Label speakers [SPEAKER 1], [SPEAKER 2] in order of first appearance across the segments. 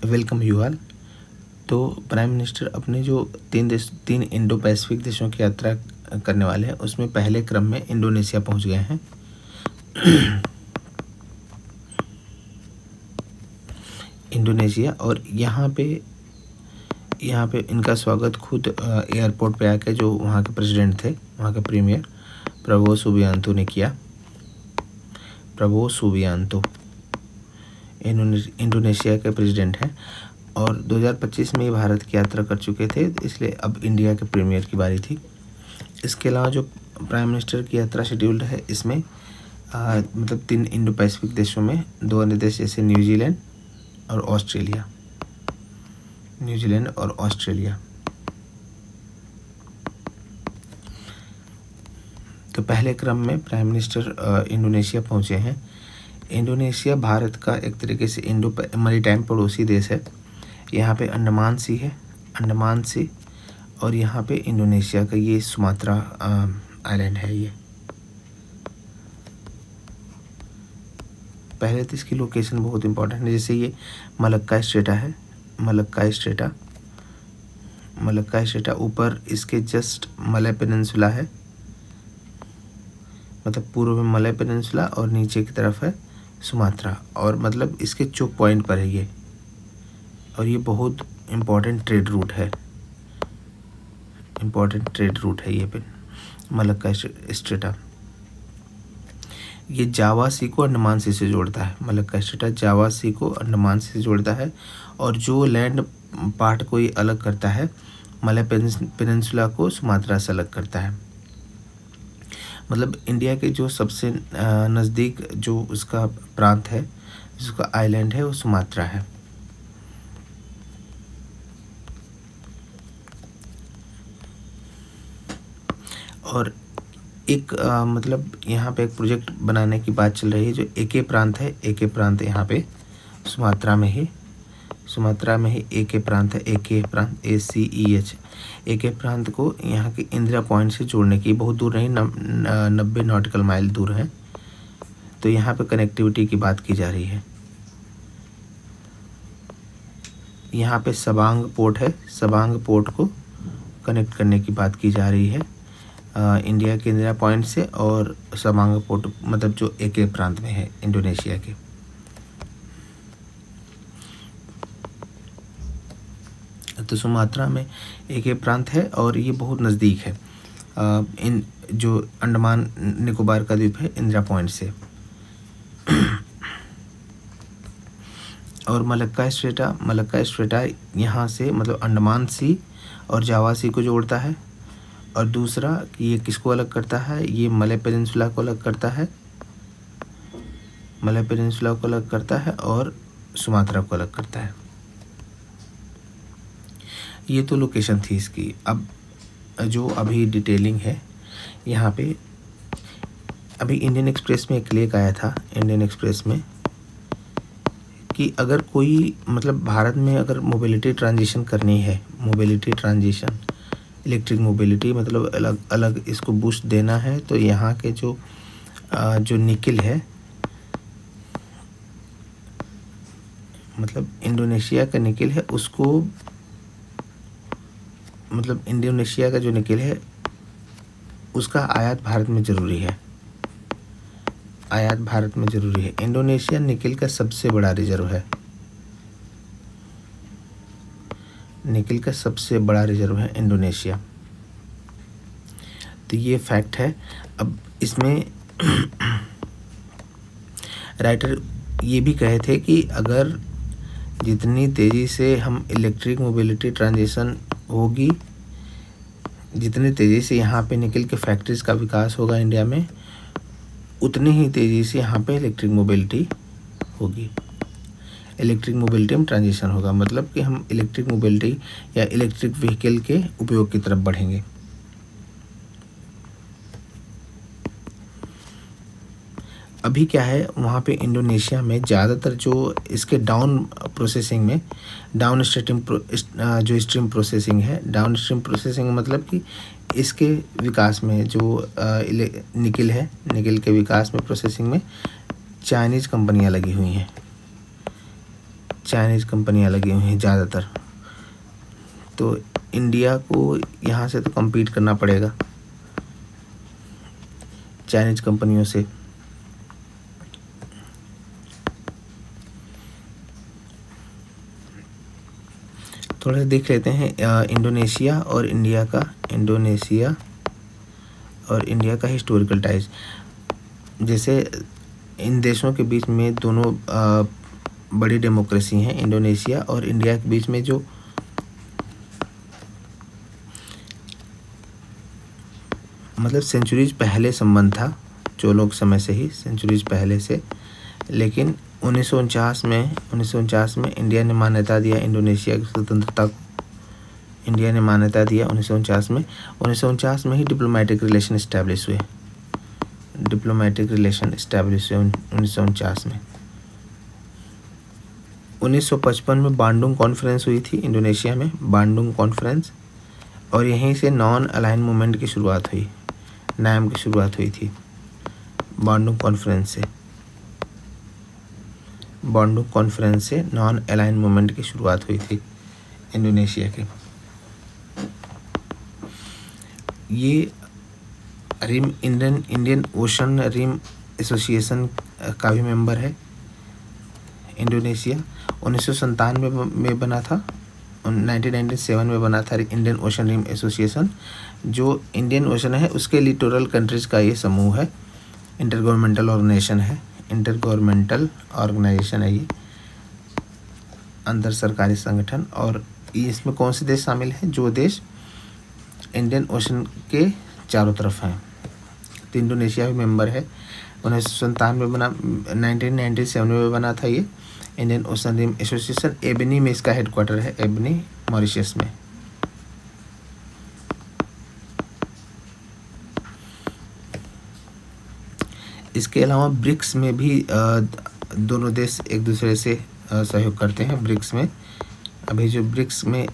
[SPEAKER 1] Welcome you all. तो prime minister अपने जो 3 इंडो पैसिफिक देशों की यात्रा करने वाले हैं, उसमें पहले क्रम में इंडोनेशिया पहुंच गए हैं। इंडोनेशिया, और यहाँ पे इनका स्वागत खुद एयरपोर्ट पे आके जो वहाँ के प्रेसिडेंट थे, वहाँ के प्रीमियर प्रबोवो सुबियांतो ने किया। प्रबोवो सुबियांतो इंडोनेशिया के प्रेसिडेंट हैं और 2025 में भारत की यात्रा कर चुके थे, इसलिए अब इंडिया के प्रीमियर की बारी थी। इसके अलावा जो प्राइम मिनिस्टर की यात्रा शेड्यूल्ड है, इसमें मतलब 3 इंडो पैसिफिक देशों में 2 अन्य देश जैसे न्यूजीलैंड और ऑस्ट्रेलिया। तो पहले क्रम में प्राइम मिनिस्टर इंडोनेशिया पहुंचे हैं। इंडोनेशिया भारत का एक तरीके से इंडो मैरीटाइम पड़ोसी देश है। यहाँ पे अंडमान सी और यहाँ पे इंडोनेशिया का ये सुमात्रा आइलैंड है। ये पहले तो इसकी लोकेशन बहुत इंपॉर्टेंट है। जैसे ये मलक्का स्ट्रेटा ऊपर इसके जस्ट मलय पेनिनसुला है, मतलब पूर्व में मलय पेनिनसुला और नीचे की तरफ है सुमात्रा, और मतलब इसके चोक पॉइंट पर है ये। और ये बहुत इम्पोर्टेंट ट्रेड रूट है ये पे मलक्का स्ट्रेटा। ये जावा सी को अंडमान सी से जोड़ता है। मलक्का स्ट्रेटा जावा सी को अंडमान सी से जोड़ता है, और जो लैंड पार्ट को ये अलग करता है, मलय पेनिनसुला को सुमात्रा से अलग करता है। मतलब इंडिया के जो सबसे नज़दीक जो उसका प्रांत है, जिसका आइलैंड है, वो सुमात्रा है। और एक मतलब यहाँ पे एक प्रोजेक्ट बनाने की बात चल रही है, जो एके प्रांत है। एके प्रांत यहाँ पे सुमात्रा में ही एके प्रांत है। एके प्रांत ACEH एके प्रांत को यहाँ के इंदिरा पॉइंट से जोड़ने की, बहुत दूर नहीं, 90 नॉटिकल माइल दूर है। तो यहाँ पे कनेक्टिविटी की बात की जा रही है। यहाँ पे सबांग पोर्ट है, सबांग पोर्ट को कनेक्ट करने की बात की जा रही है इंडिया के इंदिरा पॉइंट से, और सबांग पोर्ट मतलब जो एके प्रांत में है इंडोनेशिया के। तो सुमात्रा में एके प्रांत है और ये बहुत नज़दीक है इन जो अंडमान निकोबार का द्वीप है, इंदिरा पॉइंट से। और मलक्का स्ट्रेटा यहाँ से मतलब अंडमान सी और जावा सी को जोड़ता है। और दूसरा कि ये किसको अलग करता है, ये मलय पेनिनसुला को अलग करता है और सुमात्रा को अलग करता है। ये तो लोकेशन थी इसकी। अब जो अभी डिटेलिंग है यहाँ पे, अभी इंडियन एक्सप्रेस में एक लेख आया था, इंडियन एक्सप्रेस में, कि अगर कोई मतलब भारत में अगर मोबिलिटी ट्रांजिशन करनी है, इलेक्ट्रिक मोबिलिटी मतलब अलग इसको बूस्ट देना है, तो यहाँ के जो निकिल है, मतलब इंडोनेशिया का निकिल है, उसको मतलब इंडोनेशिया का जो निकिल है उसका आयात भारत में ज़रूरी है। इंडोनेशिया निकिल का सबसे बड़ा रिजर्व है। इंडोनेशिया। तो ये फैक्ट है। अब इसमें राइटर ये भी कहे थे कि अगर जितनी तेज़ी से हम इलेक्ट्रिक मोबिलिटी ट्रांजिशन होगी, जितनी तेज़ी से यहाँ पे निकल के फैक्ट्रीज़ का विकास होगा इंडिया में, उतनी ही तेज़ी से यहाँ पे इलेक्ट्रिक मोबिलिटी में ट्रांजिशन होगा। मतलब कि हम इलेक्ट्रिक मोबिलिटी या इलेक्ट्रिक व्हीकल के उपयोग की तरफ बढ़ेंगे। अभी क्या है, वहाँ पे इंडोनेशिया में ज़्यादातर जो इसके डाउन स्ट्रीम प्रोसेसिंग मतलब कि इसके विकास में जो निकिल है, निकिल के विकास में प्रोसेसिंग में चाइनीज़ कंपनियां लगी हुई हैं। चाइनीज़ कंपनियां लगी हुई हैं ज़्यादातर। तो इंडिया को यहाँ से तो कम्पीट करना पड़ेगा चाइनीज़ कंपनियों से। थोड़ा देख लेते हैं इंडोनेशिया और इंडिया का हिस्टोरिकल टाइज। जैसे इन देशों के बीच में दोनों बड़ी डेमोक्रेसी हैं। इंडोनेशिया और इंडिया के बीच में जो मतलब सेंचुरीज पहले संबंध था, चोलों के समय से ही, सेंचुरीज पहले से। लेकिन 1949 में इंडिया ने मान्यता दिया इंडोनेशिया की स्वतंत्रता को। इंडिया ने मान्यता दिया 1949 में। 1949 में ही डिप्लोमेटिक रिलेशन इस्टेब्लिश हुए। 1949 में। 1955 में बांडुंग कॉन्फ्रेंस हुई थी इंडोनेशिया में, बांडुंग कॉन्फ्रेंस, और यहीं से नॉन अलाइन मूवमेंट की शुरुआत हुई, नाम की शुरुआत हुई थी बांडुंग कॉन्फ्रेंस से नॉन अलाइन मूवमेंट की शुरुआत हुई थी इंडोनेशिया के। ये इंडियन ओशन रिम एसोसिएशन का भी मेंबर है इंडोनेशिया। 1997 में बना था, 1997 में बना था इंडियन ओशन रिम एसोसिएशन। जो इंडियन ओशन है उसके लिटोरल कंट्रीज़ का ये समूह है, इंटरगवर्नमेंटल ऑर्गेनाइजेशन है ये, अंतर सरकारी संगठन। और इसमें कौन से देश शामिल हैं? जो देश इंडियन ओशन के चारों तरफ हैं। तो इंडोनेशिया भी मेंबर है। 1997 में बना, 1997 में बना था ये Indian Ocean Rim Association. Ebene में इसका हेडक्वार्टर है, एबनी, मॉरिशस में। इसके अलावा ब्रिक्स में भी दोनों देश एक दूसरे से सहयोग करते हैं। ब्रिक्स में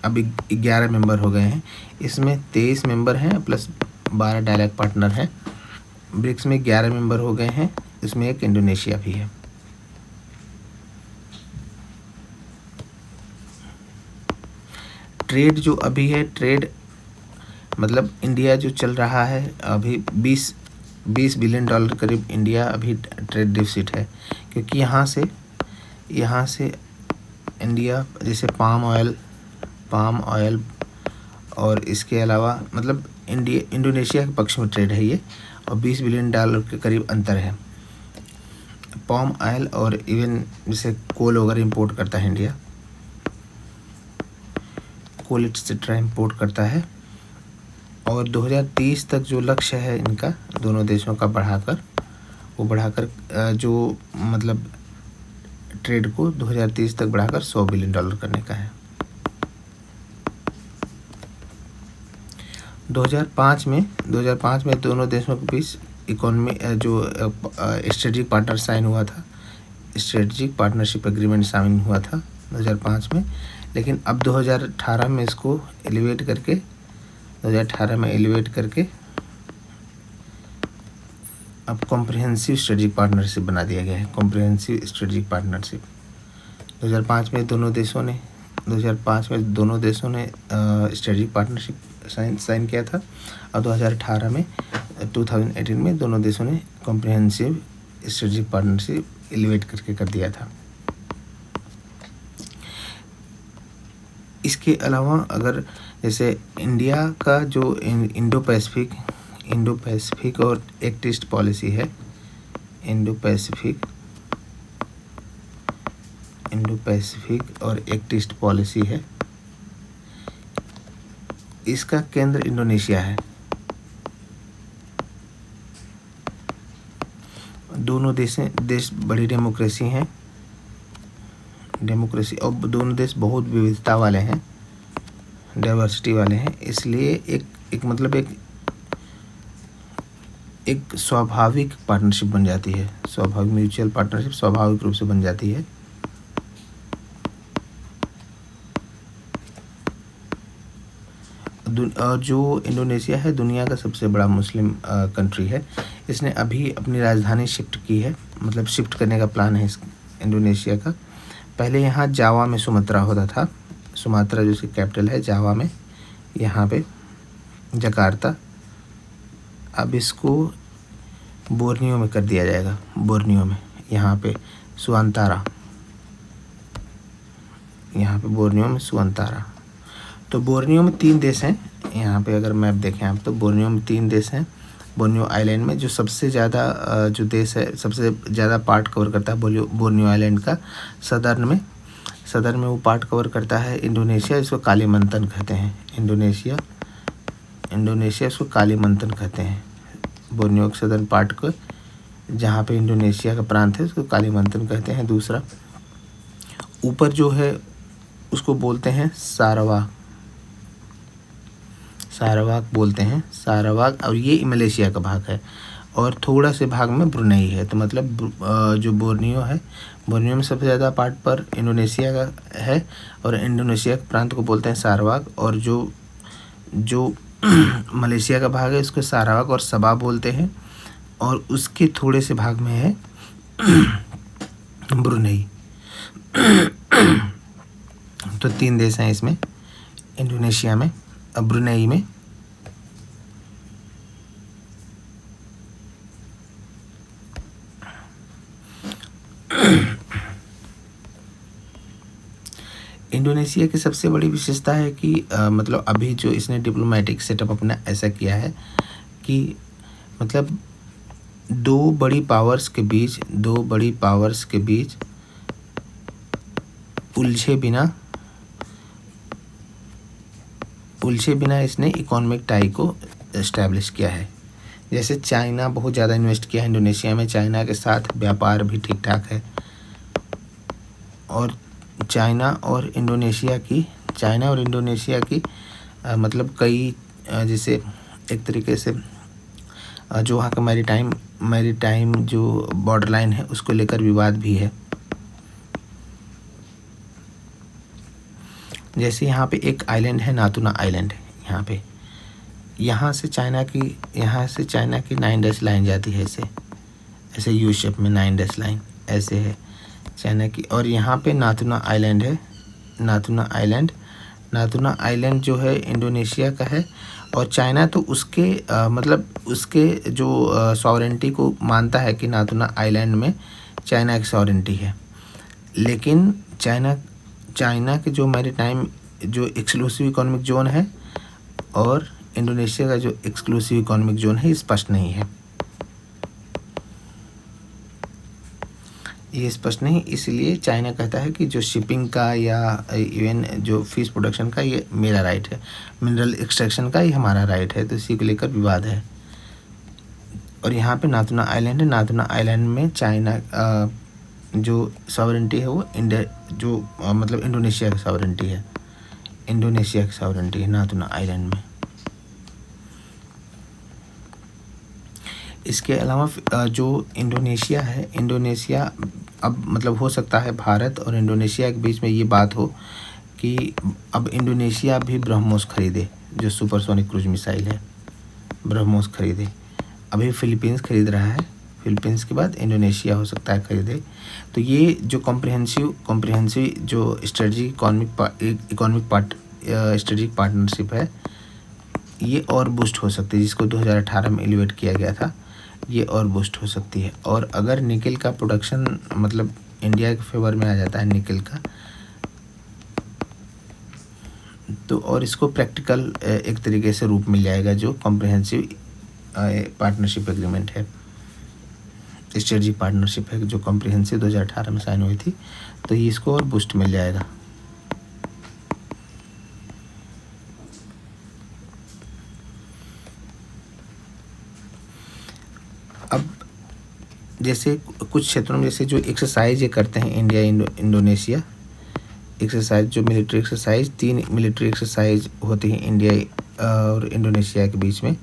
[SPEAKER 1] अभी 11 मेंबर हो गए हैं। इसमें 23 मेंबर हैं प्लस 12 डायरेक्ट पार्टनर हैं। ब्रिक्स में 11 मेंबर हो गए हैं, इसमें एक इंडोनेशिया भी है। ट्रेड जो अभी है, ट्रेड मतलब इंडिया जो चल रहा है अभी 20 बिलियन डॉलर करीब इंडिया अभी ट्रेड डिफिसिट है। क्योंकि यहाँ से इंडिया जैसे पाम ऑयल और इसके अलावा मतलब इंडोनेशिया के पक्ष में ट्रेड है ये, और 20 बिलियन डॉलर के करीब अंतर है। पाम ऑयल और इवन जैसे कोल वगैरह इंपोर्ट करता है इंडिया, कोल एक्सेट्रा इंपोर्ट करता है। और 2030 तक जो लक्ष्य है इनका दोनों देशों का बढ़ाकर जो मतलब ट्रेड को 2030 तक बढ़ाकर 100 बिलियन डॉलर करने का है। 2005 में दोनों देशों के बीच इकोनॉमी जो स्ट्रेटेजिक पार्टनर साइन हुआ था, स्ट्रेटेजिक पार्टनरशिप एग्रीमेंट साइन हुआ था 2005 में। लेकिन अब 2018 में इसको एलिवेट करके अब कॉम्प्रिहेंसिव स्ट्रेटेजिक पार्टनरशिप बना दिया गया है। कॉम्प्रिहेंसिव स्ट्रेटेजिक पार्टनरशिप 2005 में दोनों देशों ने स्ट्रेटेजिक पार्टनरशिप साइन किया था, और 2018 में दोनों देशों ने कॉम्प्रिहेंसिव स्ट्रेटेजिक पार्टनरशिप एलिवेट करके कर दिया था। इसके अलावा अगर जैसे इंडिया का जो इंडो पैसिफिक और एक्ट ईस्ट पॉलिसी है, इंडो पैसिफिक और एक्ट ईस्ट पॉलिसी है, इसका केंद्र इंडोनेशिया है। दोनों देश बड़ी डेमोक्रेसी हैं, और दोनों देश बहुत विविधता वाले हैं, डाइवर्सिटी वाले हैं। इसलिए एक स्वाभाविक पार्टनरशिप बन जाती है, स्वाभाविक म्यूचुअल पार्टनरशिप स्वाभाविक रूप से बन जाती है। और जो इंडोनेशिया है दुनिया का सबसे बड़ा मुस्लिम कंट्री है। इसने अभी अपनी राजधानी शिफ्ट की है, मतलब शिफ्ट करने का प्लान है इस इंडोनेशिया का। पहले यहाँ जावा में सुमात्रा होता था, सुमात्रा जो इसकी कैपिटल है जावा में, यहाँ पे जकार्ता। अब इसको बोर्नियो में कर दिया जाएगा, बोर्नियो में, यहाँ पे सुअंतारा, यहाँ पे बोर्नियो में सुअंतारा। तो बोर्नियो में 3 देश हैं, यहाँ पे अगर मैप देखें आप तो बोर्नियो में 3 देश हैं। बोर्नियो आइलैंड में जो सबसे ज़्यादा जो देश है, सबसे ज़्यादा पार्ट कवर करता है बोर्नियो आइलैंड का, सदर्न में वो पार्ट कवर करता है इंडोनेशिया, इसको कालीमंतन कहते हैं। इंडोनेशिया इसको कालीमंतन कहते हैं। बोर्नियो के सदर्न पार्ट को, जहाँ पे इंडोनेशिया का प्रांत है, उसको कालीमंतन कहते हैं। दूसरा ऊपर जो है उसको बोलते हैं सारावाक बोलते हैं, सारावाक। और ये मलेशिया का भाग है और थोड़ा से भाग में ब्रुनेई है। तो मतलब जो बोर्नियो है, बोर्नियो में सबसे ज़्यादा पार्ट पर इंडोनेशिया का है और इंडोनेशिया के प्रांत को बोलते हैं सारावाक। और जो मलेशिया का भाग है इसको सारावाक और सबा बोलते हैं। और उसके थोड़े से भाग में है ब्रुनेई। तो 3 देश हैं इसमें, इंडोनेशिया में, ब्रुनेई में, इंडोनेशिया की सबसे बड़ी विशेषता है कि मतलब अभी जो इसने डिप्लोमेटिक सेटअप अपना ऐसा किया है कि मतलब दो बड़ी पावर्स के बीच उलझे बिना इसने इकोनॉमिक टाई को इस्टेब्लिश किया है। जैसे चाइना बहुत ज़्यादा इन्वेस्ट किया है इंडोनेशिया में, चाइना के साथ व्यापार भी ठीक ठाक है। और चाइना और इंडोनेशिया की मतलब कई जैसे एक तरीके से जो वहाँ का मैरीटाइम जो बॉर्डर लाइन है उसको लेकर विवाद भी है। जैसे यहाँ पे एक आइलैंड है, नातुना आइलैंड, यहाँ से चाइना की 9 डैश लाइन जाती है, ऐसे यू शेप में 9 डैश लाइन ऐसे है चाइना की। और यहाँ पे नातुना आइलैंड है, नातुना आइलैंड जो है इंडोनेशिया का है। और चाइना तो उसके मतलब उसके जो सॉवरेंटी को मानता है कि नातुना आइलैंड में चाइना की सॉवरेंटी है। लेकिन चाइना के जो मैरीटाइम जो एक्सक्लूसिव इकोनॉमिक जोन है और इंडोनेशिया का जो एक्सक्लूसिव इकोनॉमिक जोन है, स्पष्ट नहीं है, ये स्पष्ट नहीं। इसलिए चाइना कहता है कि जो शिपिंग का या इवन जो फिश प्रोडक्शन का ये मेरा राइट है, मिनरल एक्सट्रैक्शन का ये हमारा राइट है। तो इसी को लेकर विवाद है। और यहाँ पे नातुना आइलैंड है, नातुना आइलैंड में चाइना जो सॉवरेंटी है वो मतलब इंडोनेशिया की सॉवरेंटी है, नातुना आइलैंड में। इसके अलावा जो इंडोनेशिया है, इंडोनेशिया अब मतलब हो सकता है भारत और इंडोनेशिया के बीच में ये बात हो कि अब इंडोनेशिया भी ब्रह्मोस खरीदे, जो सुपरसोनिक क्रूज मिसाइल है, ब्रह्मोस खरीदे। अभी फिलीपींस खरीद रहा है, फिलीपींस के बाद इंडोनेशिया हो सकता है खरीदे। तो ये जो कॉम्प्रिहेंसिव जो स्ट्रेटजिक स्ट्रेटजिक पार्टनरशिप है, ये और बूस्ट हो सकती है, जिसको 2018 में एलिवेट किया गया था, ये और बूस्ट हो सकती है। और अगर निकेल का प्रोडक्शन मतलब इंडिया के फेवर में आ जाता है निकेल का, तो और इसको प्रैक्टिकल एक तरीके से रूप मिल जाएगा, जो कॉम्प्रिहेंसिव पार्टनरशिप एग्रीमेंट है, स्ट्रेटजिक पार्टनरशिप है, जो कॉम्प्रिहेंसिव 2018 में साइन हुई थी। तो ये इसको और बूस्ट मिल जाएगा। अब जैसे कुछ क्षेत्रों में जैसे जो एक्सरसाइज ये करते हैं इंडिया इंडोनेशिया एक्सरसाइज, जो मिलिट्री एक्सरसाइज, 3 मिलिट्री एक्सरसाइज होती हैं इंडिया और इंडोनेशिया के बीच में।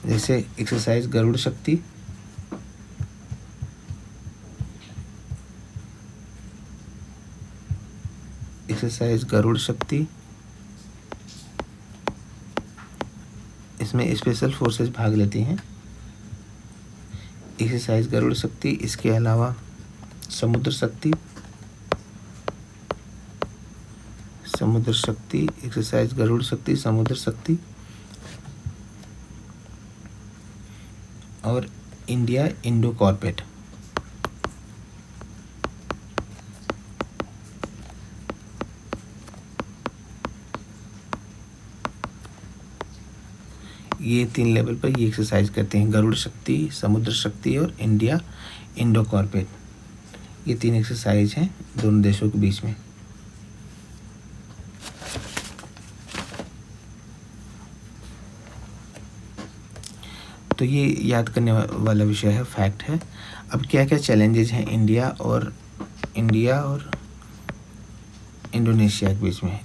[SPEAKER 1] जैसे एक्सरसाइज गरुड़ शक्ति, इसमें स्पेशल फोर्सेस भाग लेती हैं। एक्सरसाइज गरुड़ शक्ति, इसके अलावा समुद्र शक्ति, समुद्र शक्ति, एक्सरसाइज गरुड़ शक्ति, समुद्र शक्ति और इंडिया इंडो कॉर्पेट। ये 3 लेवल पर ये एक्सरसाइज करते हैं, गरुड़ शक्ति, समुद्र शक्ति और इंडिया इंडो कॉर्पेट। ये 3 एक्सरसाइज हैं दोनों देशों के बीच में। तो ये याद करने वाला विषय है, फैक्ट है। अब क्या क्या चैलेंजेस हैं इंडिया और इंडोनेशिया के बीच में।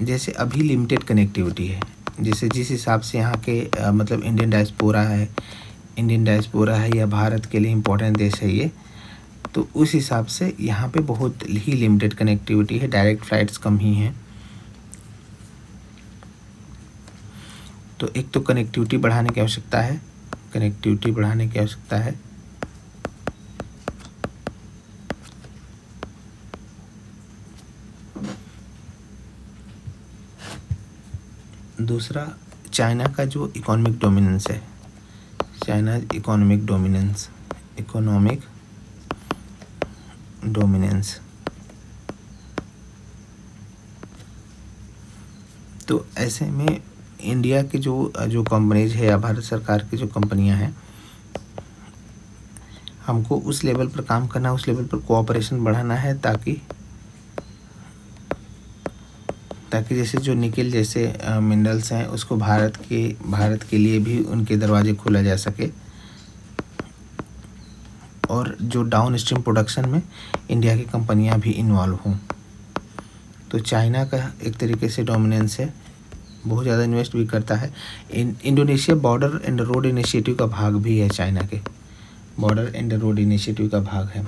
[SPEAKER 1] जैसे अभी लिमिटेड कनेक्टिविटी है, जैसे जिस हिसाब से यहाँ के मतलब इंडियन डायस्पोरा है या भारत के लिए इम्पोर्टेंट देश है ये, तो उस हिसाब से यहाँ पे बहुत ही लिमिटेड कनेक्टिविटी है, डायरेक्ट फ्लाइट्स कम ही हैं। तो एक तो कनेक्टिविटी बढ़ाने की आवश्यकता है, दूसरा चाइना का जो इकोनॉमिक डोमिनेंस है, इकोनॉमिक डोमिनेंस। तो ऐसे में इंडिया की जो कंपनीज है या भारत सरकार की जो कंपनियां हैं, हमको उस लेवल पर काम करना, उस लेवल पर कोऑपरेशन बढ़ाना है ताकि जैसे जो निकेल जैसे मिनरल्स हैं उसको भारत के लिए भी उनके दरवाजे खोला जा सके, और जो डाउन स्ट्रीम प्रोडक्शन में इंडिया की कंपनियां भी इन्वॉल्व हों। तो चाइना का एक तरीके से डोमिनेंस है, बहुत ज़्यादा इन्वेस्ट भी करता है। Indonesia border and road initiative का भाग भी है, चाइना के बॉर्डर एंड रोड इनिशिएटिव का भाग है।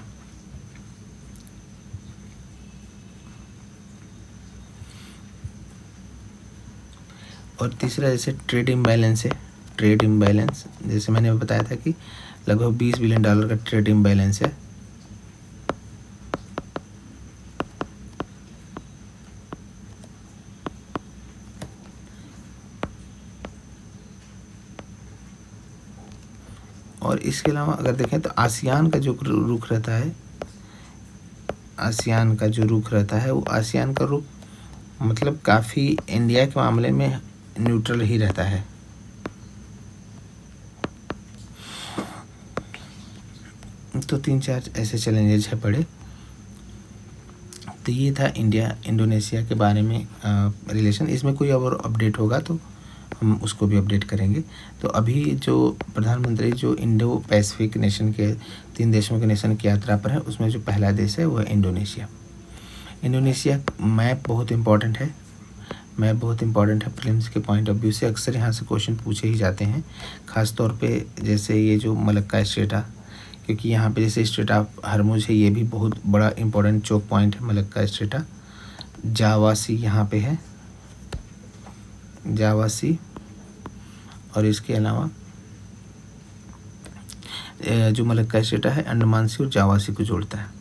[SPEAKER 1] और तीसरा जैसे ट्रेड इम्बैलेंस है, जैसे मैंने बताया था कि लगभग $20 बिलियन का ट्रेड इम्बैलेंस है। और इसके अलावा अगर देखें तो आसियान का जो रुख रहता है, वो आसियान का रुख मतलब काफ़ी इंडिया के मामले में न्यूट्रल ही रहता है। तो 3-4 ऐसे चैलेंजेस है बड़े। तो ये था इंडिया इंडोनेशिया के बारे में रिलेशन। इसमें कोई और अपडेट होगा तो हम उसको भी अपडेट करेंगे। तो अभी जो प्रधानमंत्री जो इंडो पैसिफिक नेशन के 3 देशों के नेशन की यात्रा पर है, उसमें जो पहला देश है वो है इंडोनेशिया। मैप बहुत इम्पॉर्टेंट है, प्रीलिम्स के पॉइंट ऑफ व्यू से। अक्सर यहाँ से क्वेश्चन पूछे ही जाते हैं, ख़ास तौर पे जैसे ये जो मलक्का स्ट्रेटा, क्योंकि यहाँ पे जैसे स्ट्रेट ऑफ हरमुज है, ये भी बहुत बड़ा इम्पोर्टेंट चोक पॉइंट है मलक्का स्ट्रेटा। जावासी यहाँ पे है, और इसके अलावा जो मलक्का स्ट्रेटा है अंडमान सी और जावा सी को जोड़ता है।